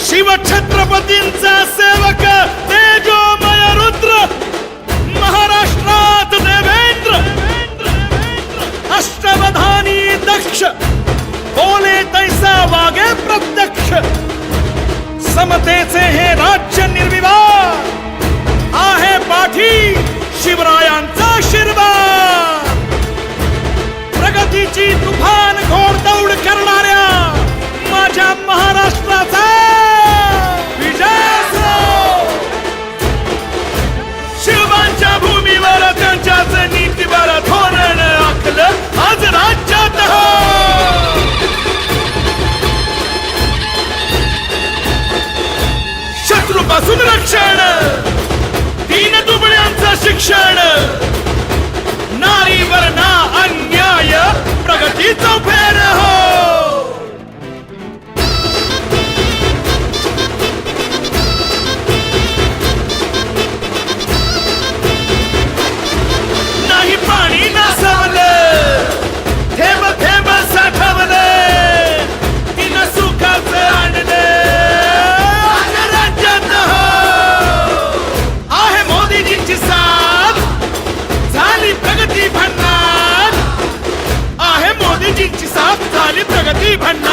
शिवछत्रपतींचा सेवक तेजोमय रुद्र महाराष्ट्रात देवेंद्र अष्टवधानी दक्ष बोले तैसा वागे प्रत्यक्ष समतेचे हे राज्य निर्विवाद आहे पाठी शिवरायांचा आशीर्वाद प्रगतीची तुफान घोडदौड करणाऱ्या माझ्या महाराष्ट्राचा विजय असो. शिवांच्या भूमीवर त्यांच्याच नीतीवर धोरण आखलं आज राज्यात हो. शत्रूपासून रक्षण तीन दुबळ्यांचं शिक्षण नारीवर ना अन्याय प्रगतीचा फेर हो. नाही पाणी नसावलं थेंब थेंब साठवलं तिनं सुखाचं आणलं राज्यात हो. आहे मोदीजींची साथ झाली प्रगती भन्नाट आहे मोदीजींची साथ झाली प्रगती भन्नाट.